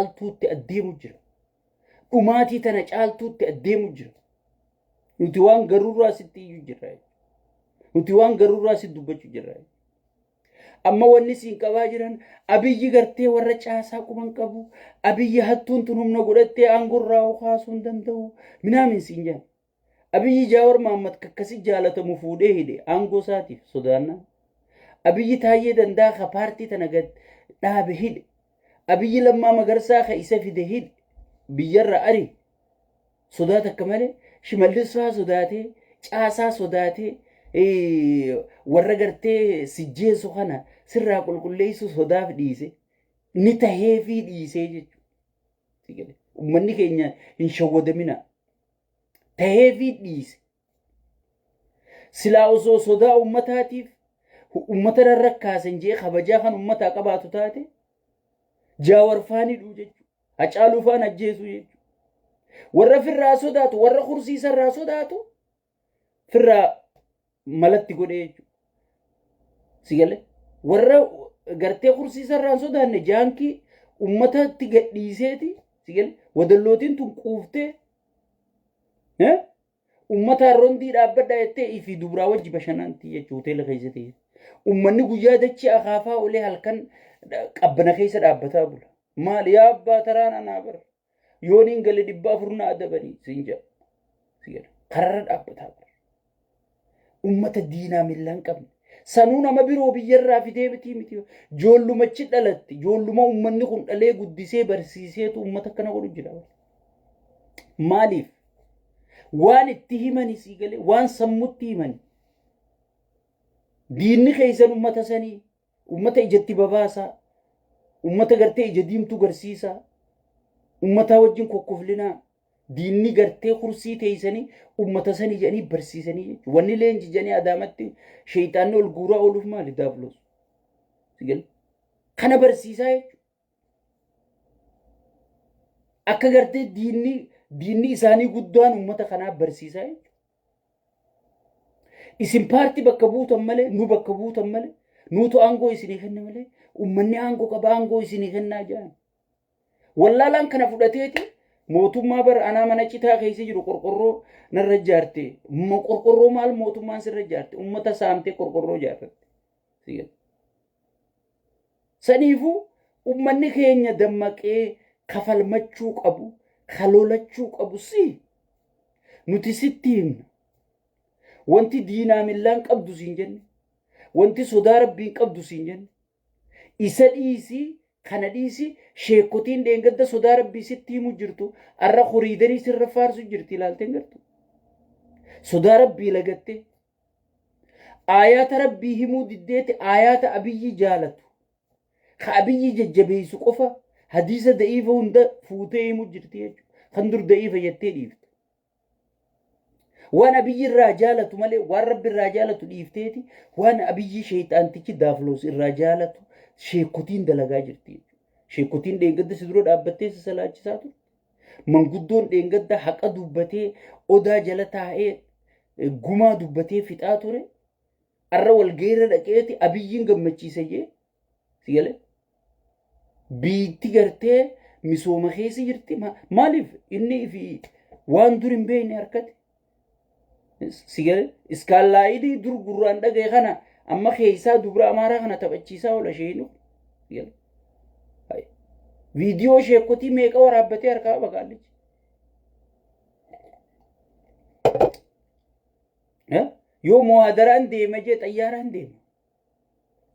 caaltuutti adeemu jira. Dhumaatii tana caaltuutti adeemu jira. Nuti waan garurraa sitti iyyuu jirra. Nuti waan garurraa sitti dubbachuu jirra. Amma wanni siin qabaa jiran abiyyi gartee warra caasaa quban qabu. Abiyyi hattuun tun humna godhattee aangorraa kaasuu hin danda'u. Minaamin siin jedhan. Abiyyi Jaawar Mahammad kakkasi jaalatamu fuudhee hidhe aangoo isaatiif sodaannaa. Abiyyi Taayyee Danda'a ka paartii tana gad dhaabe hidhe. Abiyyi Lammaa Magarsaa ka isa fide hidhe. Biyyarra ari sodaata akka malee Shimallis fa'aa sodaatee caasaa sodaatee warra gartee sijjeessu kana sirraa qulqulleessu sodaaf dhiise ni taheefii dhiisee jechuudha. Uummanni keenya hin shawwadamina. Taheefii dhiise. Silaa osoo sodaa uummataatiif uummata rarrakkaasan jee kabajaa kan uummataa qabaatu taate Jaawar faan hidhuu jechuudha. Hacaaluu faan ajjeesuu jechuudha. Warra firraa sodaatu warra kursiisarraa sodaatu firraa malatti godhee jechuudha. Sigalee warra gartee kursiisarraan sodaanne jaankii uummatatti gadhiiseeti sigalee wadallootiin tun quuftee uummata rondii dhaabbadhaa jettee ifi dubraa wajji bashannanti jechuudha hoteela keessatti. Uummanni guyyaa dachii akaafaa olee halkan qabbana keessa dhaabbataa bula. Maal yaa abbaa taraan anaa bara yooniin galee 400 adabanii siin jedha. Sigalee kararra dhaabbataa bara. Uummata diinaa millaan qabne. Sanuu nama biroo biyyarraa fidee miti. Joollumachi dhalatti. Joolluma uummanni kun dhalee guddisee barsiiseetu uummata akkana godhu jira. Maaliif? Waan itti himani sii galee waan sammutti himani. Diinni keessan uummata sanii. Uummata ijatti babaasaa. Uummata gartee ija diimtuu garsiisaa. Uummata wajjin kokkoflinaa. Diinni gartee kursii teessanii uummata sanii jedhanii barsiisanii jechuudha. Wanni leenji jedhanii adaamatti sheeyxaanni ol guuraa ooluuf maali daaflos? Kana barsiisaa jechuudha. Akka gartee diinni isaanii guddaan uummata kanaaf barsiisaa jechuudha. Isin paartii bakka buutan malee nu bakka buutan malee nuutu aangoo isinii kenna malee uummanni aangoo qaba aangoo isinii kennaa jedhan. Wallaalaan kana fudhateeti. Mootummaa bara anaa mana citaa keessa jiru qorqorroo narra ijaarte. Qorqorroo maal mootummaan sirra ijaarte? Uummata saamtee qorqorroo ijaarratte. Saniifuu uummanni keenya dammaqee kafalmachuu qabu, kalolachuu qabu si. Nuti sitti himna. Wanti diinaa millaan qabdu siin jenne. Wanti sodaa rabbiin qabdu siin jenne. Isa dhiisii kana dhiisi sheekotiin dheengadda sodaa rabbii sitti himu jirtu arra horiidanii sirra faarsu jirti ilaalteen gartu. Sodaa rabbii lagatte. Aayaata rabbii himuu diddeeti aayaata abiyyi jaalatu. Ka abiyyi jajjabeessu qofa hadiisa da'iifa hunda fuutee himu jirti jechuudha. Kan dur da'iifa jettee dhiifte. Waan abiyyi irraa jaalatu malee waan rabbi irraa jaalatu dhiifteeti waan abiyyi sheexaantichi daafloos irraa jaalatu sheekotiin dalagaa jirti. Sheekotiin dheengadda si dura dhaabbattee si salaachisaa turte. Manguddoon dheengadda haqa dubbatee odaa jala taa'ee gumaa dubbatee fixaa ture. Arra walgeerra dhaqeeti abiyyiin gammachiisa jee. Sigalee biitti gartee misooma keessa jirti. Maaliif inni fi waan dur hin beekne harkate. Sigalee iskaalaayidii dur gurraan dhaga'e kana amma keessaa dubra amaaraa kana taphachiisaa oola sheenu. Viidiyoo sheekotii meeqa waraabbatee harkaa bakaallichi. Yoo muhaadaraan deema jee xayyaaraan deema.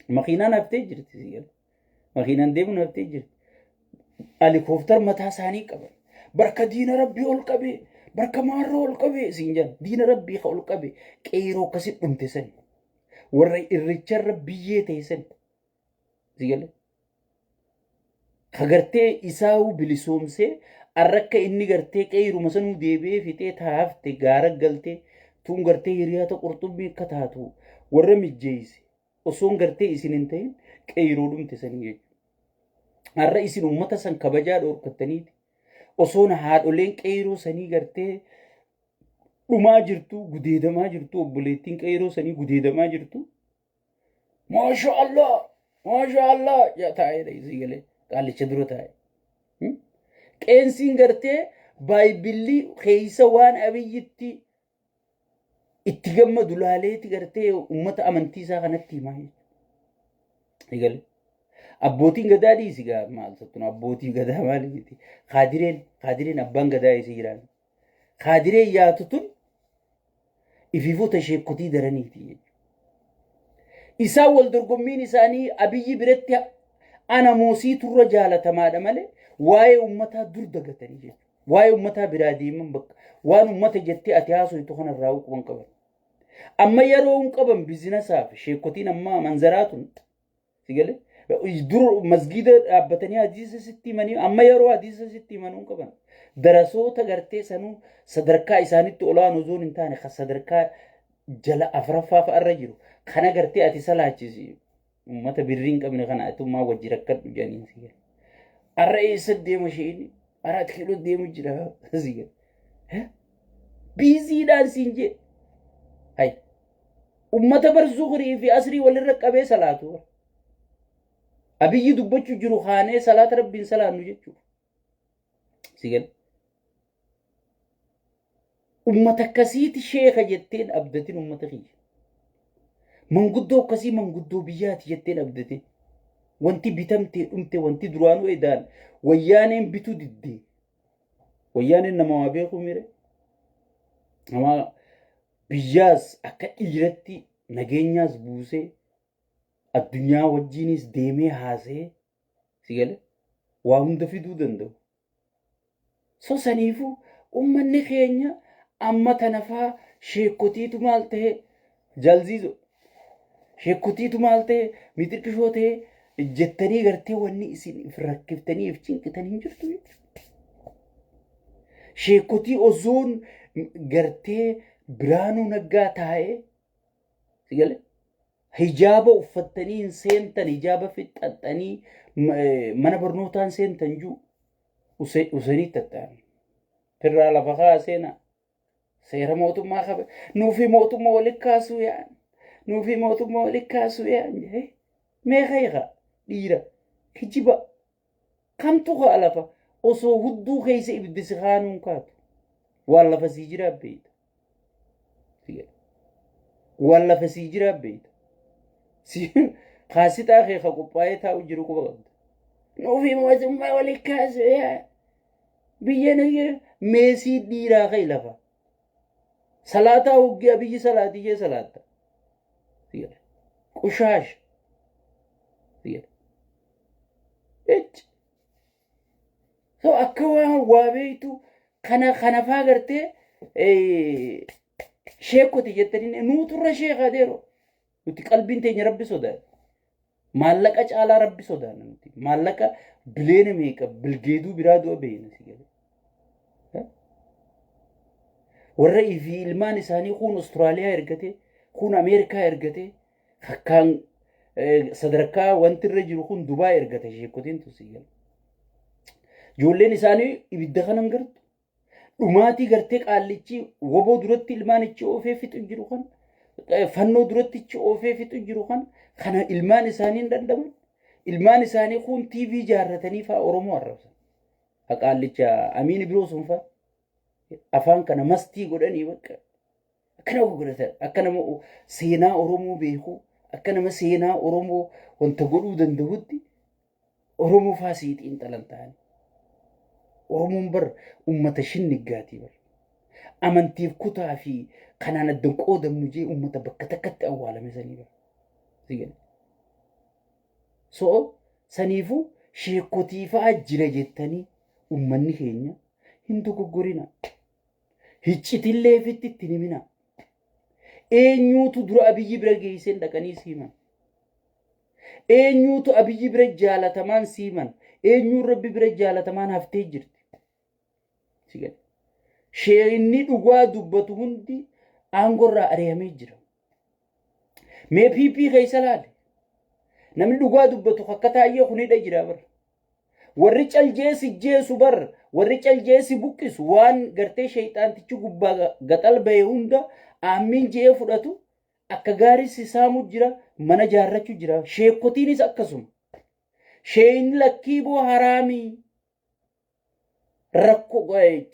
Makiinaan haftee jirti. Makiinaan deemuun haftee jirti. Alikooftar mataa isaanii qaban. Barka diina rabbii ol qabee. Barka maarroo ol qabee siin jedhan. Diina rabbii ka ol qabee qeeroo akkasitti dhumte sani. Warra irricharra biyyee ta'e sani. Sigalee. Kagartee isaa'uu bilisoomsee arrakka inni gartee qeeruma sanuu deebi'ee fixee taafte gaara galtee tun gartee hiriyaata qurxummii akka taatu warra mijjeeyse osoon gartee isin hin ta'in qeeroo dhumte sanii jechuudha. Har'a isin uummata san kabajaa dhoorkattaniiti. Osoon haadholeen qeeroo sanii gartee dhumaa jirtu gudeedamaa jirtu obboleettiin qeeroo sanii gudeedamaa jirtu. Maasha Allah yaa taa'eedha isii galee qaalicha dura taa'e. qeensiin gartee baayibilli keessa waan abiyyitti itti gammadu laaleeti gartee ummata amantii isaa kanatti himaa eegale abbootiin gadaa dhiisi gaa maal sattuna abbootiin gadaa maali miti kaadireen abbaan gadaa isa jiraan kaadireen yaatu tun ifiifota sheekotii daraniiti isaan wal dorgommiin isaanii abiyyi biratti ana moosii turra jaalatamaadha malee waa'ee ummataa dur dagatanii jechuudha. Waa'ee ummataa biraa deeman bakka waan ummata jettee ati haasoitu kanarraa quban qaban. Amma yeroo hin qaban biizinasaaf sheekotiin amma manzaraatun sigale dur masgida dhaabbatanii hadiisa sitti himanii amma yeroo hadiisa sitti himanuu qaban. Darasoota gartee sanuu sadarkaa isaanitti olaanoo zoon hin taane sadarkaa jala afraffaa fa'arra jiru. Kana gartee ati salaachisi ummata birriin qabne kana atummaa wajji rakkadhu jedhanii sigale. Arra eessa deema isheen 4 kiiloo deemu jira sigale. Biiziidhaan siin jee. Hay. Ummata bar zuhrii fi asrii walirra qabee salaatu. Abiyyi dubbachuu jiru haanee salaata rabbiin salaannu jechuudha. Sigale. Ummata akkasiiti sheeka jetteen abdatiin ummata kiyya. Manguddoo akkasii manguddoo biyyaati jetteen abdatiin. Wanti bitamtee dhumte wanti duraanuu edaan wayyaaneen bituu diddee. Wayyaaneen nama waa beeku mire. Nama biyyaas akka dhiiratti nageenyaas buusee addunyaa wajjiinis deemee haasee sigale waa hunda fiduu danda'u. So saniifuu ummanni keenya amma tanafaa sheekotiitu maal ta'e jalziizo sheekotiitu maal ta'e mixirqishoo ta'e jettanii gartee wanni isin if rakkiftanii if cinqitanii hin jirtu jechuudha. Sheekotii ozoon gartee biraanuu naggaa taa'ee sigale hijaaba uffattanii hin seentan hijaaba fixxaxxanii mana barnootaan seentan juu usanii tatta'an. Firraa lafa kaaseenaa seera mootummaa qabe nuufi mootummaa waliin kaasuu yaa'an nuufi mootummaa waliin kaasuu yaa'an meeqa eegaa dhiira kijiba kamtu kaa lafa osoo hudduu keessa ibiddi si kaanuun kaatu waan lafa sii jiraa beeyta waan lafa sii jiraa beeyta kaasitaa keessa qophaa'ee taa'u jiru quba qabda nuufi mootummaa waliin kaasuu yaa'an biyya nagee meesii dhiiraa kee lafa salaataa hoggaa biyyi salaatii kee salaata qushaash so akka waan waa beeytu kana faa gartee sheekoti jettanii nuuturra sheekaa deero nuti qalbiin teenya rabbi sodaata maallaqa caalaa rabbi sodaanna nuti maallaqa bileena meeqa bilgeeduu biraa du'a beeyna sigale warra ifi ilmaan isaanii kun Austraaliyaa ergate kun Ameerikaa ergate akkaan sadarkaa wanti irra jiru kun Dubaay ergate sheekotiin tusigal ijoolleen isaanii ibidda kanan gartu dhumaatii gartee qaallichi woboo duratti ilmaan ichi oofee fixu jiru kan fannoo duratti ichi oofee fixu jiru kan kana ilmaan isaanii hin dandaman ilmaan isaanii kun TV jaarratanii faa Oromoo arrabsan qaallicha Amiin biroo sun faa afaan kana mastii godhanii bakka akkana godhatan akka nama seenaa Oromoo beeku akka nama seenaa Oromoo wanta godhuu danda'utti Oromoo faasiitiin talantaan Oromoon bar ummata shinniggaatii bar amantiif kutaa fi kanaan addan qoodamnu jee ummata bakka takkatti awwaalame sanii bar sigale so saniifuu sheekotii fa'aa jira jettanii ummanni keenya hin dogoggorina hiccitillee fitti itti himina eenyuutu dura abiyyi bira geesseen dhaqanii siiman eenyuutu abiyyi bira jaalatamaan siiman eenyuun rabbi bira jaalatamaan haftee jirti sigale sheenni dhugaa dubbatu hundi aangorraa ari'amee jira mee piipii keessa laale namni dhugaa dubbatu akka taa'ee kunidha jira bar warri caljeesi jeesu bar warri caljeesi buqqisu waan gartee shayxaantichi gubbaa gaxal ba'e hunda aamiin jee fudhatu akka gaarii sisaamu jira mana jaarrachuu jira sheekotiinis akkasuma sheen lakkii boo haraamii rakko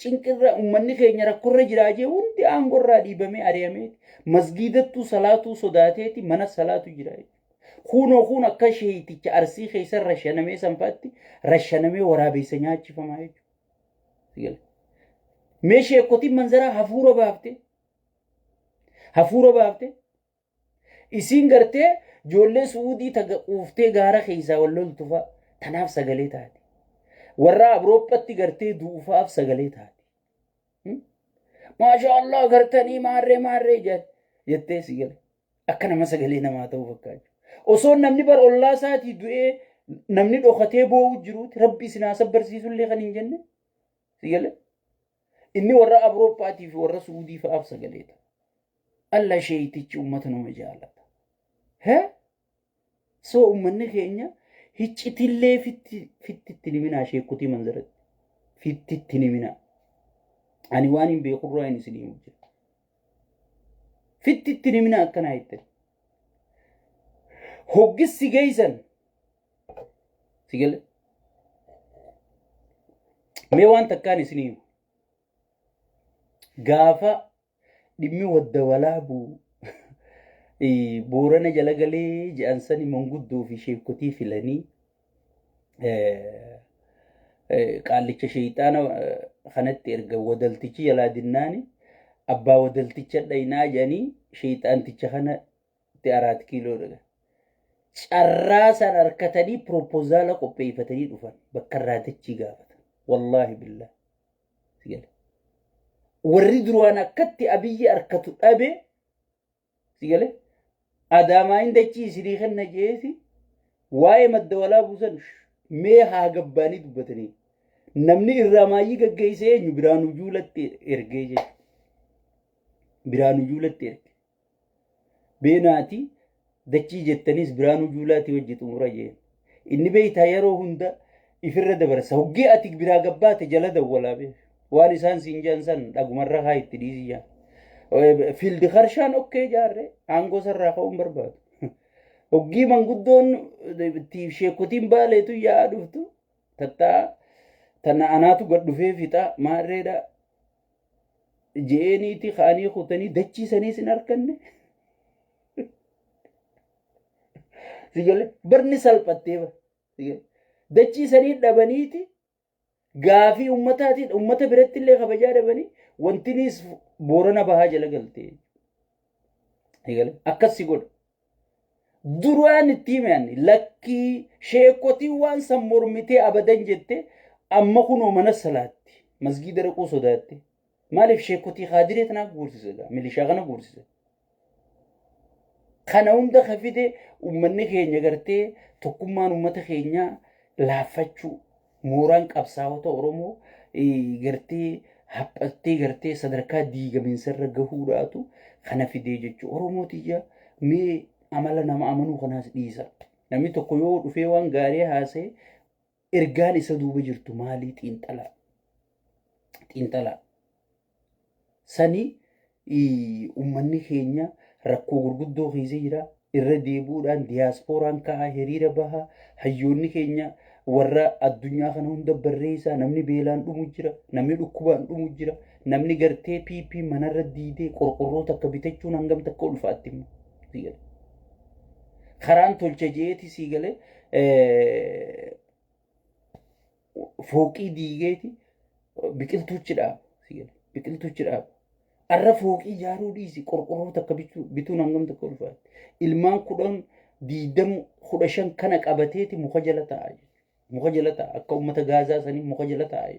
cinqirra ummanni keenya rakkorra jiraajee hundi aangorraa dhiibamee ari'amee masgiidattuu salaatuu sodaateeti mana salaatu jira. Kun akka sheeyiticha arsii keessa rashanamee sanfaatti rashanamee waraabessa nyaachifamaa jechuudha. Mee sheekotiin manzaraa hafuura baafte isiin gartee ijoollee suudii taga quuftee gaara keessaa wal loltu fa'a tanaaf sagalee taate. Warra Awurooppatti gartee duufaaf sagalee taate. Maashaallah gartanii maarree jettee sigale. Akka nama sagalee namaa ta'uu fakkaatu. Osoo namni bar ollaa isaatii du'ee namni dhokatee boo'u jiruuti rabbi isin haa sabbarsiisullee kan hin jenne sigale. Inni warra Awurooppaatii fi warra Suudii fa'aaf sagalee ta'a. Allah sheeyitichi uummata nama jaalata. So uummanni keenya hiccitillee fittitti niminaa sheekutii manzaratti. Fittitti niminaa. Ani waan hin beekurraa hin isin himu jira. Fittitti niminaa akkanaa jettani. Hoggissi geeysan. Sigale. Mee waan takkaan isin himu. Gaafa dhimmi wadda walaabuu Boorana jala galee jedhan sani manguddoo fi sheekotii filanii qaallicha sheeyxaana kanatti erga wadaltichi jalaa dinnaani abbaa wadalticha dhaynaa jedhanii sheeyxaanticha kanatti 4 kiiloo dhaga. Carraa san harkatanii propoozaala qopheeffatanii dhufan bakka irraa dachii gaafatan. Wallaahi billah. Sigale. Warri duraan akkatti abiyyi harkatu dhabe sigale. Adaamaa hin dachii isinii kenna jeesi waa'ee madda walaa buusan mee haa gabbaanii dubbatanii. Namni irraa maayyii gaggeessee eenyu Biraanuu Juulatti ergee jechuudha. Biraanuu Juulatti erge. Beenaati dachii jettaniis Biraanuu Juulaatti wajji xumura jeen. Inni beeytaa yeroo hunda ifirra dabarsa. Hoggee ati biraa gabbaate jala dawwalaa beeku. Waan isaan siin jaan san dhagumarra haa itti dhiisii jaan. Fiildi harshaan okkee jaarree aangoo sarraa ka'uun barbaadu. Hoggii manguddoon sheekotiin baaleetu yaa dhuftu tattaa tana anaatu gad dhufee fixaa maarreedha jeeniiti ka'anii kutanii dachiisaniis hin arganne. Sigale barni salphattee ba. Dachiisanii dhabaniiti gaafii ummataatiin ummata biratti illee kabajaa dhabanii wantinis Boorana bahaa jala galtee. Sigale akkas si godha. Duraan itti himani lakkii sheekotii waan san mormitee abadan jette amma kunoo mana salaatti masgiida dhaquu sodaatte. Maaliif sheekotii haadiree tanaaf guursise milishaa kana guursise. Kana hunda kafide ummanni keenya gartee tokkummaan ummata keenyaa laaffachuu mooraan qabsaa'ota Oromoo gartee haphattee gartee sadarkaa diigamiinsarra gahuudhaatu kana fidee jechuu Oromootiyya mee amala nama amanuu kanaas dhiisa. Namni tokko yoo dhufee waan gaarii haasa'e ergaan isa duuba jirtu maalii xiinxalaa. Xiinxalaa. Sani ummanni keenya rakkoo gurguddoo keessa jira. Irra deebuudhaan diyaaspooraan ka'aa hiriira bahaa hayyoonni keenya warra addunyaa kana hunda barreessaa namni beelaan dhumu jira. Namni dhukkubaan dhumu jira. Namni gartee piipii manarra diidee qorqorroota akka bitachuun hangam takka ulfaatti immoo. Karaan tolcha jeeti sii galee fooqii diigeeti biqiltuuchi dhaaba sii galee biqiltuuchi dhaaba. Arra fooqii ijaaruu dhiisi qorqorroota akka bituun hangam takka ulfaatti. Ilmaan 10 20 15 kana qabateeti muka jala taa'a. Muka jala taa'a akka uummata Gaazaa sanii muka jala taa'a.